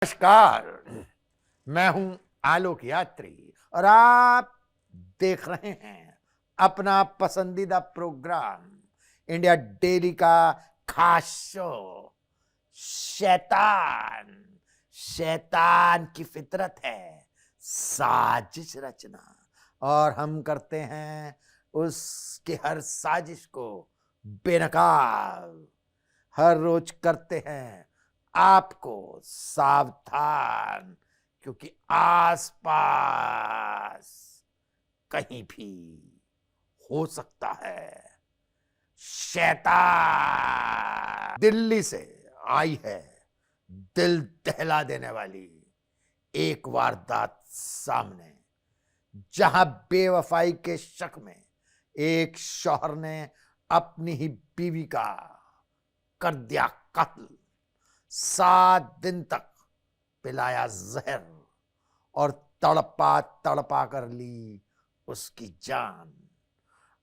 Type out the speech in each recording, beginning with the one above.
नमस्कार। मैं हूं आलोक यात्री और आप देख रहे हैं अपना पसंदीदा प्रोग्राम इंडिया डेली का खास शो शैतान। शैतान की फितरत है साजिश रचना और हम करते हैं उसकी हर साजिश को बेनकाब। हर रोज करते हैं आपको सावधान, क्योंकि आसपास कहीं भी हो सकता है शैतान। दिल्ली से आई है दिल दहला देने वाली एक वारदात सामने, जहां बेवफाई के शक में एक शौहर ने अपनी ही बीवी का कर दिया कत्ल। 7 दिन तक पिलाया जहर और तड़पा तड़पा कर ली उसकी जान।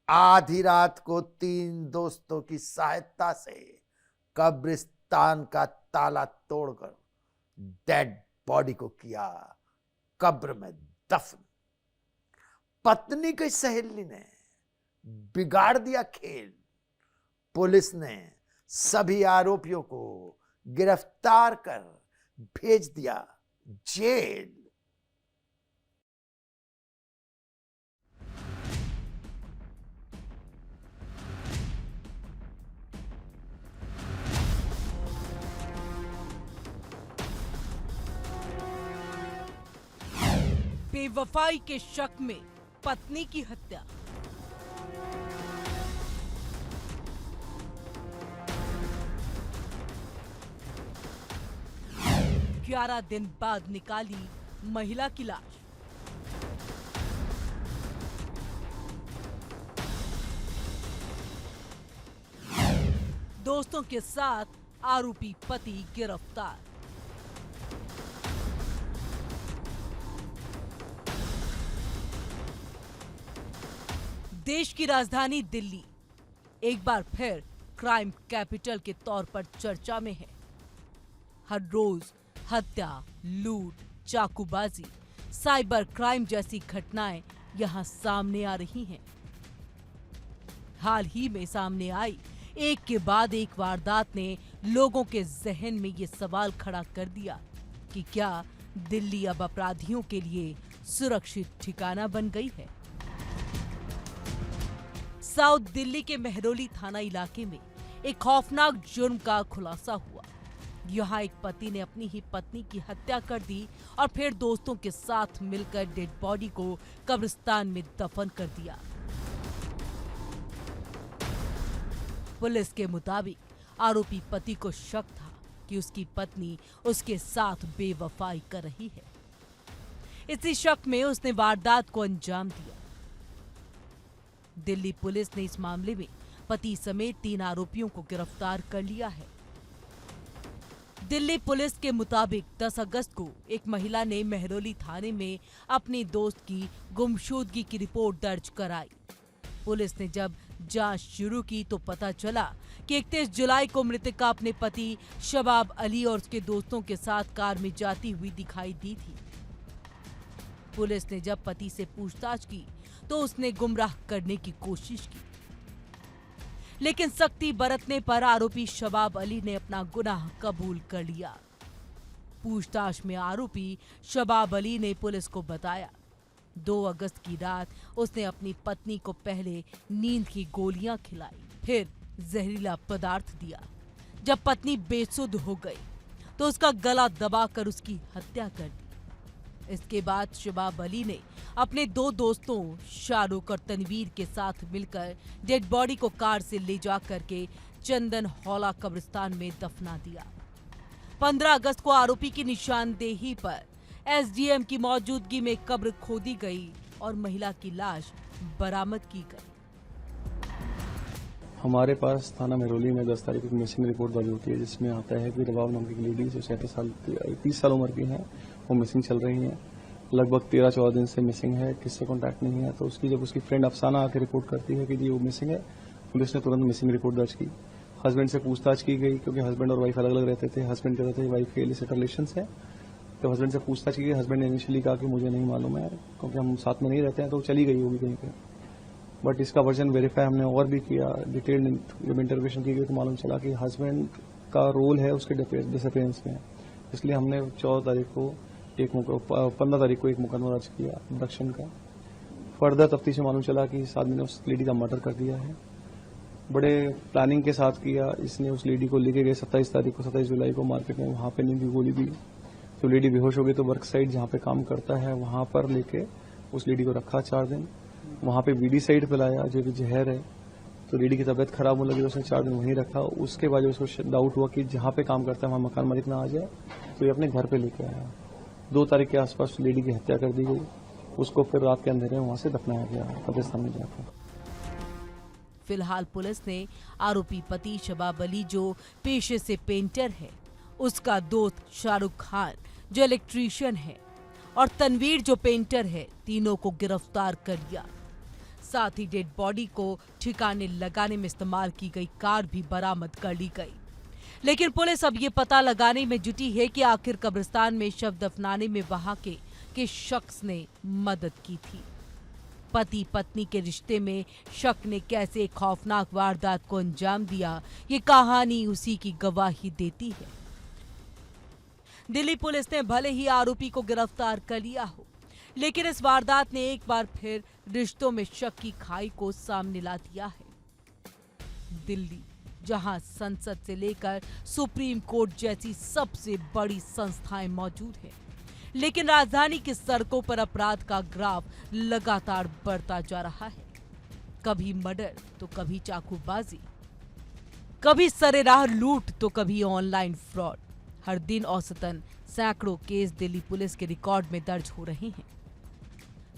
आधी रात को 3 दोस्तों की सहायता से कब्रिस्तान का ताला तोड़कर डेड बॉडी को किया कब्र में दफन। पत्नी की सहेली ने बिगाड़ दिया खेल। पुलिस ने सभी आरोपियों को गिरफ्तार कर भेज दिया जेल। बेवफाई के शक में पत्नी की हत्या। ग्यारह दिन बाद निकाली महिला की लाश। दोस्तों के साथ आरोपी पति गिरफ्तार। देश की राजधानी दिल्ली एक बार फिर क्राइम कैपिटल के तौर पर चर्चा में है। हर रोज हत्या, लूट, चाकूबाजी, साइबर क्राइम जैसी घटनाएं यहां सामने आ रही हैं। हाल ही में सामने आई एक के बाद एक वारदात ने लोगों के जहन में ये सवाल खड़ा कर दिया कि क्या दिल्ली अब अपराधियों के लिए सुरक्षित ठिकाना बन गई है। साउथ दिल्ली के मेहरौली थाना इलाके में एक खौफनाक जुर्म का खुलासा हुआ। यहाँ एक पति ने अपनी ही पत्नी की हत्या कर दी और फिर दोस्तों के साथ मिलकर डेड बॉडी को कब्रिस्तान में दफन कर दिया। पुलिस के मुताबिक आरोपी पति को शक था कि उसकी पत्नी उसके साथ बेवफाई कर रही है। इसी शक में उसने वारदात को अंजाम दिया। दिल्ली पुलिस ने इस मामले में पति समेत 3 आरोपियों को गिरफ्तार कर लिया है। दिल्ली पुलिस के मुताबिक 10 अगस्त को एक महिला ने मेहरौली थाने में अपने दोस्त की गुमशुदगी की रिपोर्ट दर्ज कराई। पुलिस ने जब जांच शुरू की तो पता चला कि 31 जुलाई को मृतका अपने पति शबाब अली और उसके दोस्तों के साथ कार में जाती हुई दिखाई दी थी। पुलिस ने जब पति से पूछताछ की तो उसने गुमराह करने की कोशिश की, लेकिन सख्ती बरतने पर आरोपी शबाब अली ने अपना गुनाह कबूल कर लिया। पूछताछ में आरोपी शबाब अली ने पुलिस को बताया 2 अगस्त की रात उसने अपनी पत्नी को पहले नींद की गोलियां खिलाई, फिर जहरीला पदार्थ दिया। जब पत्नी बेसुध हो गई तो उसका गला दबाकर उसकी हत्या कर दी। इसके बाद शबाब अली ने अपने 2 दोस्तों शाहरुख और तनवीर के साथ मिलकर डेड बॉडी को कार से ले जा करके चंदन हौला कब्रिस्तान में दफना दिया। 15 अगस्त को आरोपी की निशानदेही पर एसडीएम की मौजूदगी में कब्र खोदी गई और महिला की लाश बरामद की गई। हमारे पास थाना मेहरौली में 10 तारीख को मिसिंग रिपोर्ट दर्ज होती है, जिसमें आता है कि रबाब नाम की लेडी जो 30 साल उम्र की है, वो मिसिंग चल रही है। लगभग 13-14 दिन से मिसिंग है, किससे कांटेक्ट नहीं है। तो उसकी जब उसकी फ्रेंड अफसाना आकर रिपोर्ट करती है कि जी वो मिसिंग है, पुलिस ने तुरंत मिसिंग रिपोर्ट दर्ज की। हस्बैंड से पूछताछ की गई, क्योंकि हस्बैंड और वाइफ अलग अलग रहते थे। हस्बैंड कहते थे वाइफ के इलिसिट रिलेशंस है, तो हस्बैंड से पूछताछ की, हस्बैंड ने इनिशियली कहा कि मुझे नहीं मालूम है क्योंकि हम साथ में नहीं रहते हैं, तो चली गई होगी कहीं पे। बट इसका वर्जन वेरीफाई हमने और भी किया, डिटेल्ड जब इंटरोगेशन की गई तो मालूम चला कि हस्बैंड का रोल है उसके डिसअपियरेंस में। इसलिए हमने 14 तारीख को 15 तारीख को एक मुकदमा दर्ज किया अबडक्शन का। फर्दर तफ्तीश में मालूम चला कि इस आदमी ने उस लेडी का मर्डर कर दिया है, बड़े प्लानिंग के साथ किया। इसने उस लेडी को लेके गए 27 जुलाई को मार्केट में, वहां पे नींद की गोली दी तो लेडी बेहोश हो गई। तो वर्क साइट जहां पे काम करता है वहां पर लेके उस लेडी को रखा 4 दिन, वहां पे बीडी साइड पिलाया जो कि जहर है। तो लेडी की तबीयत खराब होने लगी, उसने 4 दिन वहीं रखा। उसके बाद उसको डाउट हुआ कि जहां पे काम करता है वहां मकान मालिक ना आ जाए, तो ये अपने घर पे लेके आया। 2 तारीख के आसपास लेडी की हत्या कर दी गई, उसको फिर रात के अंधेरे में वहां से दफनाया गया कब्रिस्तान में जाकर। फिलहाल पुलिस ने आरोपी पति शबाब अली जो पेशे से पेंटर है, उसका दोस्त शाहरुख खान जो इलेक्ट्रीशियन है और तनवीर जो पेंटर है, तीनों को गिरफ्तार कर लिया। साथ ही डेड बॉडी को ठिकाने लगाने में इस्तेमाल की गई कार भी बरामद कर ली गई। लेकिन पुलिस अब ये पता लगाने में जुटी है कि आखिर कब्रिस्तान में शव दफनाने में वहां के किस शख्स ने मदद की थी। पति पत्नी के रिश्ते में शक ने कैसे एक खौफनाक वारदात को अंजाम दिया, ये कहानी उसी की गवाही देती है। दिल्ली पुलिस ने भले ही आरोपी को गिरफ्तार कर लिया हो, लेकिन इस वारदात ने एक बार फिर रिश्तों में शक की खाई को सामने ला दिया है। दिल्ली, जहां संसद से लेकर सुप्रीम कोर्ट जैसी सबसे बड़ी संस्थाएं मौजूद हैं, लेकिन राजधानी की सड़कों पर अपराध का ग्राफ लगातार बढ़ता जा रहा है। कभी मर्डर तो कभी चाकूबाजी, कभी सरेराह लूट तो कभी ऑनलाइन फ्रॉड। हर दिन औसतन सैकड़ों केस दिल्ली पुलिस के रिकॉर्ड में दर्ज हो रहे हैं।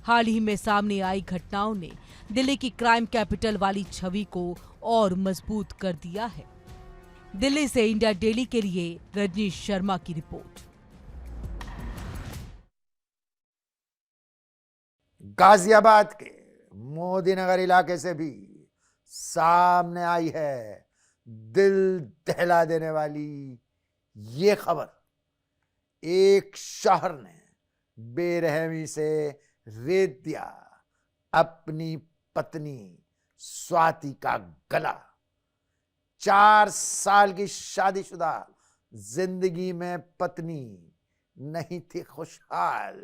हाल ही में सामने आई घटनाओं ने दिल्ली की क्राइम कैपिटल वाली छवि को और मजबूत कर दिया है। दिल्ली से इंडिया डेली के लिए रजनीश शर्मा की रिपोर्ट। गाजियाबाद के मोदी नगर इलाके से भी सामने आई है दिल दहला देने वाली ये खबर। एक शहर ने बेरहमी से रेत दिया अपनी पत्नी स्वाति का गला। 4 साल की शादीशुदा जिंदगी में पत्नी नहीं थी खुशहाल,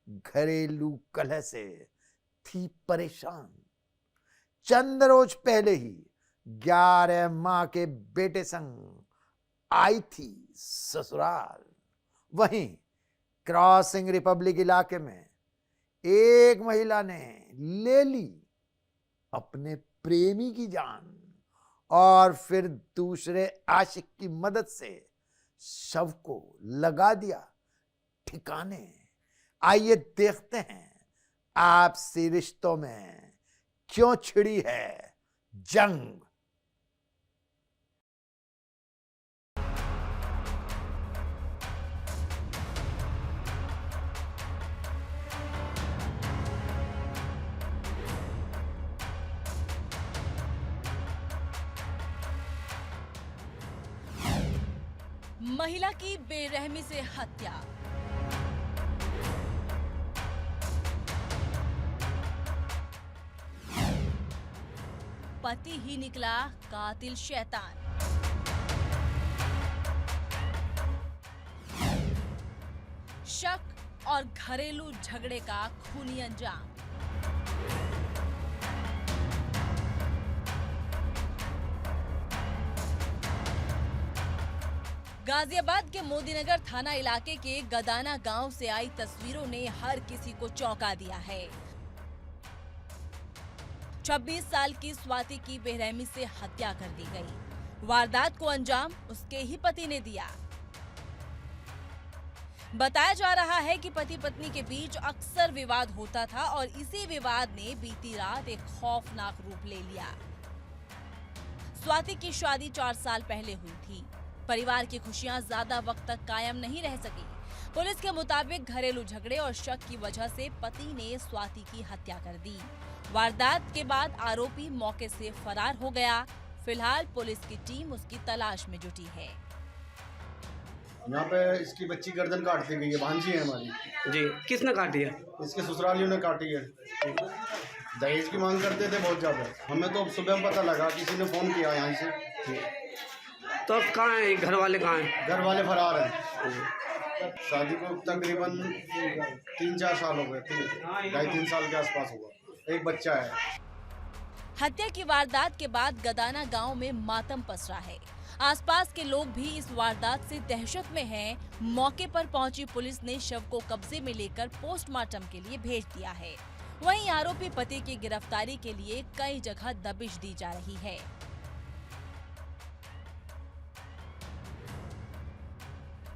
घरेलू कलह से थी परेशान। चंद रोज पहले ही 11 माह के बेटे संग आई थी ससुराल। वहीं क्रॉसिंग रिपब्लिक इलाके में एक महिला ने ले ली अपने प्रेमी की जान और फिर दूसरे आशिक की मदद से शव को लगा दिया ठिकाने। आइए देखते हैं आपसी रिश्तों में क्यों छिड़ी है जंग। महिला की बेरहमी से हत्या। पति ही निकला कातिल शैतान। शक और घरेलू झगड़े का खूनी अंजाम। गाजियाबाद के मोदीनगर थाना इलाके के गदाना गांव से आई तस्वीरों ने हर किसी को चौंका दिया है। 26 साल की स्वाति की बेरहमी से हत्या कर दी गई। वारदात को अंजाम उसके ही पति ने दिया। बताया जा रहा है कि पति पत्नी के बीच अक्सर विवाद होता था और इसी विवाद ने बीती रात एक खौफनाक रूप ले लिया। स्वाति की शादी 4 साल पहले हुई थी। परिवार की खुशियां ज्यादा वक्त तक कायम नहीं रह सकी। पुलिस के मुताबिक घरेलू झगड़े और शक की वजह से पति ने स्वाति की हत्या कर दी। वारदात के बाद आरोपी मौके से फरार हो गया। फिलहाल पुलिस की टीम उसकी तलाश में जुटी है। यहाँ पे इसकी बच्ची गर्दन काट दी गई है, भांजी है हमारी। जी, किसने काटी है? इसके ससुरालियों ने काटी है। दहेज की मांग करते थे बहुत ज़्यादा। हमें तो अब सुबह पता लगा, किसी ने फ़ोन किया यहाँ से। तो अब कहाँ है? घर वाले कहाँ हैं? घर वाले फरार हैं। शादी को तकरीबन 3-4 साल हो गए, 2.5-3 साल के आसपास हुआ। एक बच्चा है। हत्या की वारदात के बाद गदाना गांव में मातम पसरा है। आसपास के लोग भी इस वारदात से दहशत में हैं। मौके पर पहुंची पुलिस ने शव को कब्जे में लेकर पोस्टमार्टम के लिए भेज दिया है। वहीं आरोपी पति की गिरफ्तारी के लिए कई जगह दबिश दी जा रही है।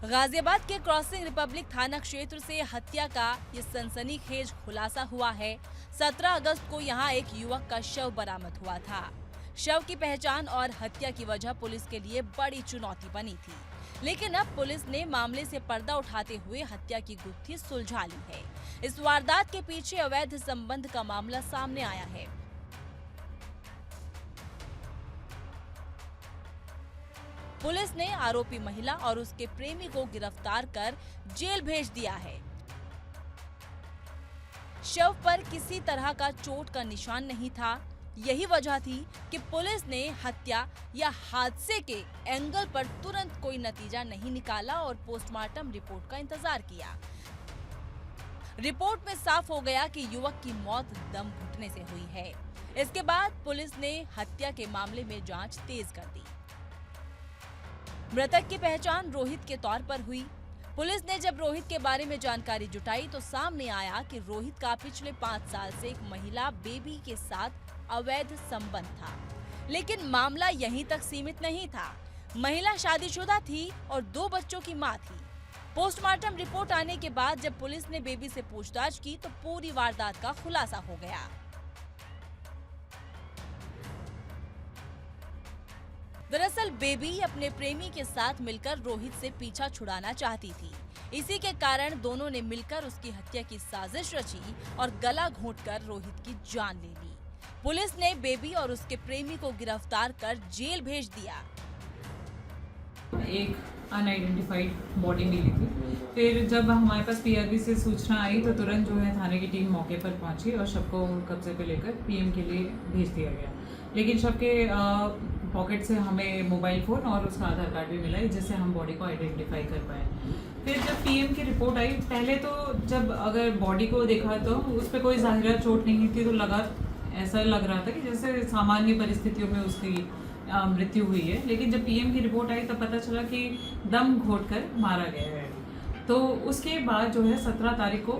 गाजियाबाद के क्रॉसिंग रिपब्लिक थाना क्षेत्र से हत्या का ये सनसनीखेज खुलासा हुआ है। 17 अगस्त को यहां एक युवक का शव बरामद हुआ था। शव की पहचान और हत्या की वजह पुलिस के लिए बड़ी चुनौती बनी थी, लेकिन अब पुलिस ने मामले से पर्दा उठाते हुए हत्या की गुत्थी सुलझा ली है। इस वारदात के पीछे अवैध संबंध का मामला सामने आया है। पुलिस ने आरोपी महिला और उसके प्रेमी को गिरफ्तार कर जेल भेज दिया है। शव पर किसी तरह का चोट का निशान नहीं था। यही वजह थी कि पुलिस ने हत्या या हादसे के एंगल पर तुरंत कोई नतीजा नहीं निकाला और पोस्टमार्टम रिपोर्ट का इंतजार किया। रिपोर्ट में साफ हो गया कि युवक की मौत दम घुटने से हुई है। इसके बाद पुलिस ने हत्या के मामले में जांच तेज कर दी। मृतक की पहचान रोहित के तौर पर हुई। पुलिस ने जब रोहित के बारे में जानकारी जुटाई तो सामने आया कि रोहित का पिछले 5 साल से एक महिला बेबी के साथ अवैध संबंध था। लेकिन मामला यहीं तक सीमित नहीं था। महिला शादीशुदा थी और 2 बच्चों की मां थी। पोस्टमार्टम रिपोर्ट आने के बाद जब पुलिस ने बेबी से पूछताछ की तो पूरी वारदात का खुलासा हो गया। दरअसल बेबी अपने प्रेमी के साथ मिलकर रोहित से पीछा छुड़ाना चाहती थी। इसी के कारण दोनों ने मिलकर उसकी हत्या की साजिश रची और गला घोंटकर रोहित की जान ले ली। पुलिस ने बेबी और उसके प्रेमी को गिरफ्तार कर जेल भेज दिया। एक अनआइडेंटिफाइड बॉडी मिली थी। फिर जब हमारे पास पीआरबी से सूचना आई तो तुरंत जो है थाने की टीम मौके पर पहुंची और शव को कब्जे पे लेकर पीएम के लिए भेज दिया गया। लेकिन शव के पॉकेट से हमें मोबाइल फ़ोन और उसका आधार कार्ड भी मिला जिससे हम बॉडी को आइडेंटिफाई कर पाए। फिर जब पीएम की रिपोर्ट आई, पहले तो जब अगर बॉडी को देखा तो उस पर कोई ज़ाहिरा चोट नहीं थी, तो ऐसा लग रहा था कि जैसे सामान्य परिस्थितियों में उसकी मृत्यु हुई है। लेकिन जब पीएम की रिपोर्ट आई तो पता चला कि दम घोंटकर मारा गया है। तो उसके बाद जो है 17 तारीख को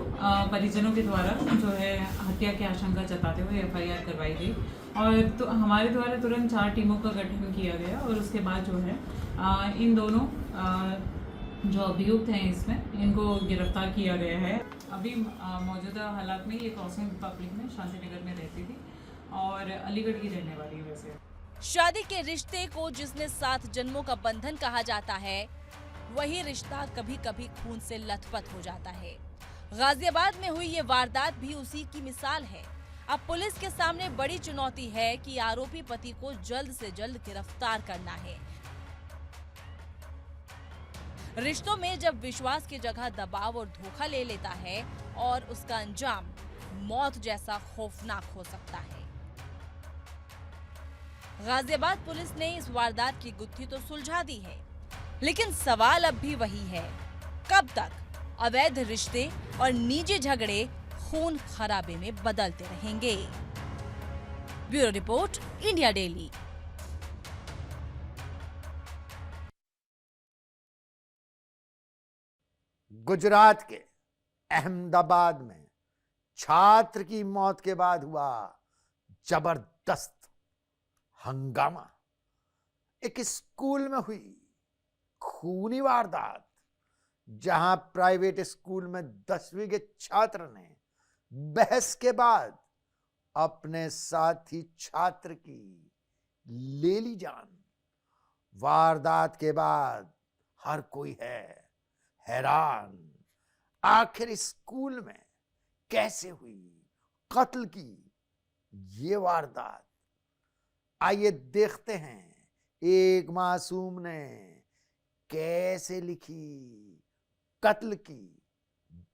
परिजनों के द्वारा जो है हत्या की आशंका जताते हुए एफआईआर करवाई गई और तो हमारे द्वारा तुरंत 4 टीमों का गठन किया गया और उसके बाद जो है इन दोनों जो अभियुक्त हैं इसमें इनको गिरफ्तार किया गया है। अभी मौजूदा हालात में ये क्रॉसिंग रिपब्लिक में शांतिनगर में रहती थी और अलीगढ़ की रहने वाली है। वैसे शादी के रिश्ते को जिसने 7 जन्मों का बंधन कहा जाता है, वही रिश्ता कभी कभी खून से लथपथ हो जाता है। गाजियाबाद में हुई ये वारदात भी उसी की मिसाल है। अब पुलिस के सामने बड़ी चुनौती है कि आरोपी पति को जल्द से जल्द गिरफ्तार करना है। रिश्तों में जब विश्वास की जगह दबाव और धोखा ले लेता है और उसका अंजाम मौत जैसा खौफनाक हो सकता है। गाजियाबाद पुलिस ने इस वारदात की गुत्थी तो सुलझा दी है, लेकिन सवाल अब भी वही है, कब तक अवैध रिश्ते और निजी झगड़े खून खराबे में बदलते रहेंगे। Bureau report, India daily. Gujarat के अहमदाबाद में छात्र की मौत के बाद हुआ जबरदस्त हंगामा। एक स्कूल में हुई खूनी वारदात, जहां प्राइवेट स्कूल में 10वीं के छात्र ने बहस के बाद अपने साथी छात्र की ले ली जान। वारदात के बाद हर कोई है हैरान, आखिर स्कूल में कैसे हुई कत्ल की ये वारदात। आइए देखते हैं एक मासूम ने कैसे लिखी कत्ल की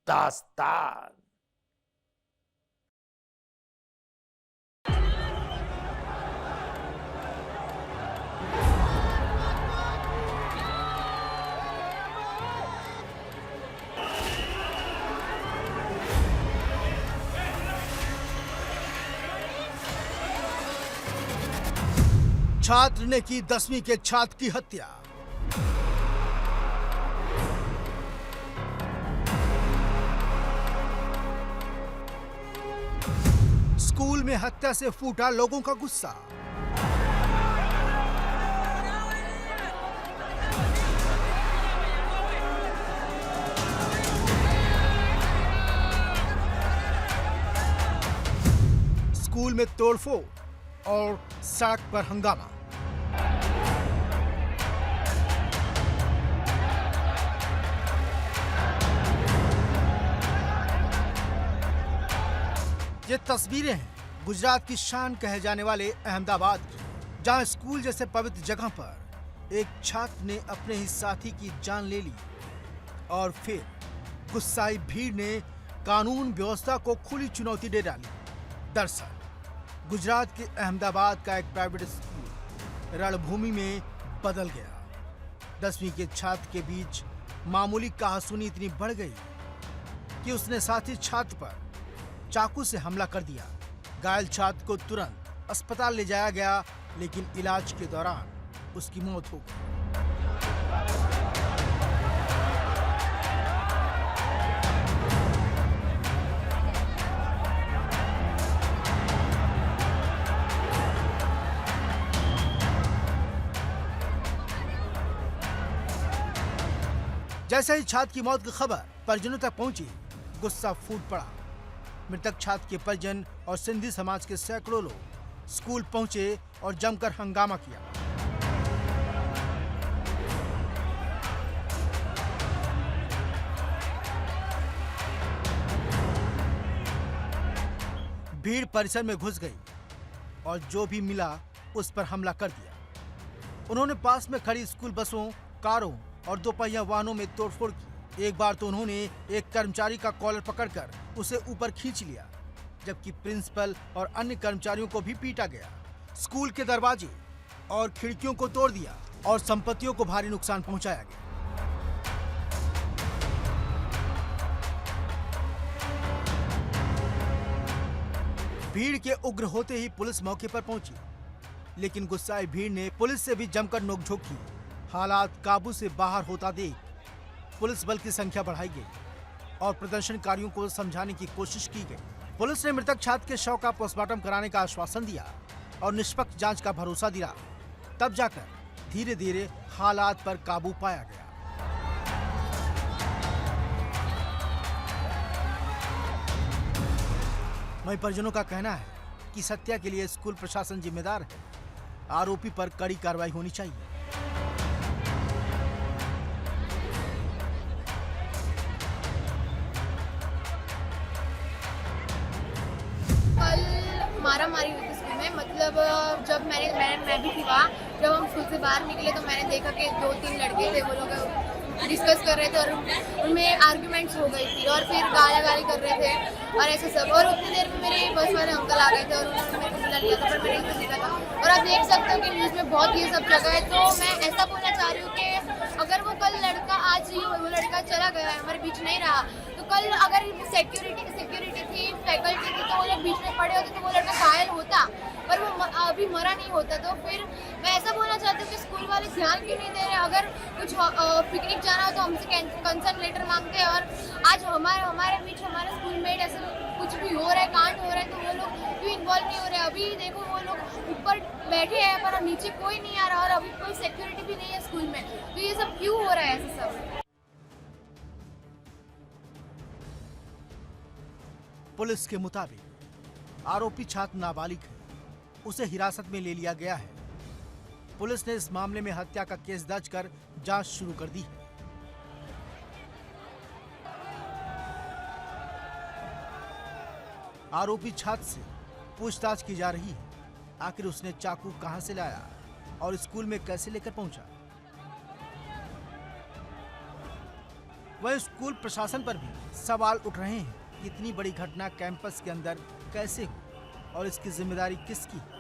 दास्तान। छात्र ने की 10वीं के छात्र की हत्या। स्कूल में हत्या से फूटा लोगों का गुस्सा। स्कूल में तोड़फोड़ और सड़क पर हंगामा। ये तस्वीरें हैं गुजरात की शान कहे जाने वाले अहमदाबाद की, जहां स्कूल जैसे पवित्र जगह पर एक छात्र ने अपने ही साथी की जान ले ली और फिर गुस्साई भीड़ ने कानून व्यवस्था को खुली चुनौती दे डाली। दरअसल गुजरात के अहमदाबाद का एक प्राइवेट स्कूल रणभूमि में बदल गया। 10वीं के छात्र के बीच मामूली कहासुनी इतनी बढ़ गई कि उसने साथी छात्र पर चाकू से हमला कर दिया। घायल छात्र को तुरंत अस्पताल ले जाया गया, लेकिन इलाज के दौरान उसकी मौत हो गई। जैसे ही छात्र की मौत की खबर परिजनों तक पहुंची, गुस्सा फूट पड़ा। मृतक छात्र के परिजन और सिंधी समाज के सैकड़ों लोग स्कूल पहुंचे और जमकर हंगामा किया। भीड़ परिसर में घुस गई और जो भी मिला उस पर हमला कर दिया। उन्होंने पास में खड़ी स्कूल बसों, कारों और दोपहिया वाहनों में तोड़फोड़ की। एक बार तो उन्होंने एक कर्मचारी का कॉलर पकड़कर उसे ऊपर खींच लिया, जबकि प्रिंसिपल और अन्य कर्मचारियों को भी पीटा गया। स्कूल के दरवाजे और खिड़कियों को तोड़ दिया और संपत्तियों को भारी नुकसान पहुंचाया गया। भीड़ के उग्र होते ही पुलिस मौके पर पहुंची, लेकिन गुस्साई भीड़ ने पुलिस से भी जमकर नोकझोंक की। हालात काबू से बाहर होता देख पुलिस बल की संख्या बढ़ाई गई और प्रदर्शनकारियों को समझाने की कोशिश की गई। पुलिस ने मृतक छात्र के शव का पोस्टमार्टम कराने का आश्वासन दिया और निष्पक्ष जांच का भरोसा दिया। तब जाकर धीरे धीरे हालात पर काबू पाया गया। वहीं परिजनों का कहना है कि इस हत्या के लिए स्कूल प्रशासन जिम्मेदार है। आरोपी पर कड़ी कार्रवाई होनी चाहिए। मारामारी हुई थी स्कूल में। मतलब जब मैं भी थी वहाँ, जब हम स्कूल से बाहर निकले तो मैंने देखा कि 2-3 लड़के थे, वो लोग डिस्कस कर रहे थे और उनमें आर्ग्यूमेंट्स हो गई थी और फिर गाली कर रहे थे और ऐसे सब। और उतनी देर में मेरे बस वाले अंकल आ गए थे और उन्होंने मेरे को बुला लिया था, पर मैंने इनको देखा था। और आप देख सकते हो कि न्यूज़ में बहुत ये सब जगह है। तो मैं ऐसा बोलना चाह रही हूँ कि अगर वो कल लड़का आज ही वो लड़का चला गया है, हमारे बीच नहीं रहा, तो कल अगर सिक्योरिटी थी, फैकल्टी थी, तो वो लोग बीच में पड़े होते तो वो लड़का घायल होता, पर वो अभी मरा नहीं होता। तो फिर मैं ऐसा बोलना चाहती हूँ कि स्कूल वाले ध्यान क्यों नहीं दे रहे। अगर कुछ पिकनिक जाना हो तो हमसे कंसर्न लेटर मांगते हैं, और आज हमारे बीच हमारे स्कूल में ऐसे कुछ भी हो रहा है, कांड हो रहा है, तो वो लोग क्यों इन्वॉल्व नहीं हो रहे। अभी देखो वो लोग ऊपर बैठे हैं पर नीचे कोई नहीं आ रहा और अभी कोई सिक्योरिटी भी नहीं है स्कूल में, तो ये सब क्यों हो रहा है ऐसे सब। पुलिस के मुताबिक आरोपी छात्र नाबालिग है, उसे हिरासत में ले लिया गया है। पुलिस ने इस मामले में हत्या का केस दर्ज कर जांच शुरू कर दी है। आरोपी छात्र से पूछताछ की जा रही है। आखिर उसने चाकू कहां से लाया और स्कूल में कैसे लेकर पहुंचा। वहीं स्कूल प्रशासन पर भी सवाल उठ रहे हैं कि इतनी बड़ी घटना कैंपस के अंदर कैसे हुई और इसकी जिम्मेदारी किसकी है।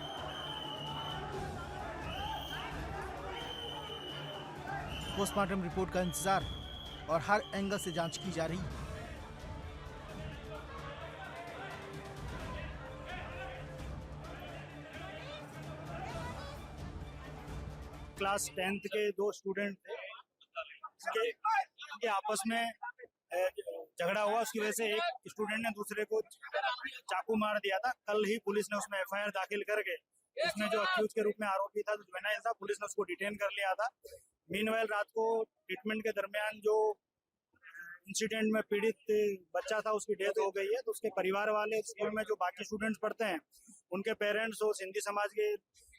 पोस्टमार्टम रिपोर्ट का इंतजार है और हर एंगल से जांच की जा रही है। क्लास 10th के दो स्टूडेंट थे के आपस में झगड़ा हुआ, उसकी वजह से एक स्टूडेंट ने दूसरे को चाकू मार दिया था। कल ही पुलिस ने उसमें एफआईआर दाखिल करके उसमें जो अक्यूज के रूप में आरोपी था, जो जुवेनाइल था, पुलिस ने उसको डिटेन कर लिया था। मीनवाइल रात को ट्रीटमेंट के दरमियान जो इंसिडेंट में पीड़ित बच्चा था उसकी डेथ हो गई है, तो उसके परिवार वाले, स्कूल में जो बाकी स्टूडेंट्स पढ़ते हैं उनके पेरेंट्स और सिंधी समाज के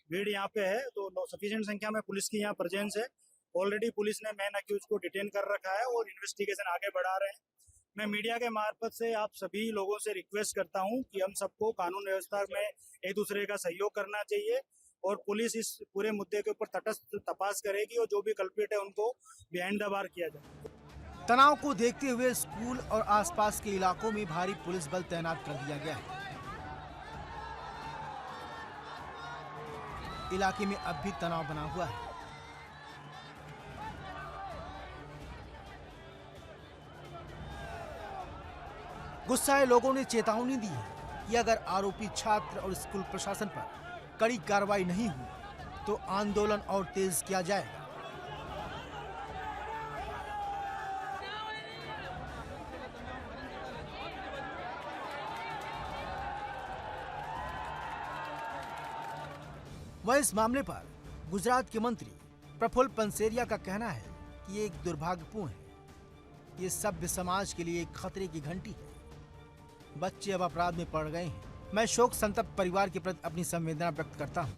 भीड़ यहाँ पे है, तो सफिशिएंट संख्या में पुलिस की यहाँ प्रेजेंस है। ऑलरेडी पुलिस ने मेन अक्यूज को डिटेन कर रखा है और इन्वेस्टिगेशन आगे बढ़ा रहे हैं। मैं मीडिया के मार्फत से आप सभी लोगों से रिक्वेस्ट करता हूं कि हम सबको कानून व्यवस्था में एक दूसरे का सहयोग करना चाहिए और पुलिस इस पूरे मुद्दे के ऊपर तटस्थ तपास करेगी और जो भी कल्प्रिट है उनको बिहाइंड द बार किया जाए। तनाव को देखते हुए स्कूल और आसपास के इलाकों में भारी पुलिस बल तैनात कर दिया गया है। इलाके में अब भी तनाव बना हुआ है। गुस्साए लोगों ने चेतावनी दी है कि अगर आरोपी छात्र और स्कूल प्रशासन पर कड़ी कार्रवाई नहीं हुई तो आंदोलन और तेज किया जाएगा। वह इस मामले पर गुजरात के मंत्री प्रफुल्ल पंसेरिया का कहना है कि ये एक दुर्भाग्यपूर्ण है। ये सभ्य समाज के लिए एक खतरे की घंटी है। बच्चे अब अपराध में पड़ गए हैं। मैं शोक संतप्त परिवार के प्रति अपनी संवेदना व्यक्त करता हूँ।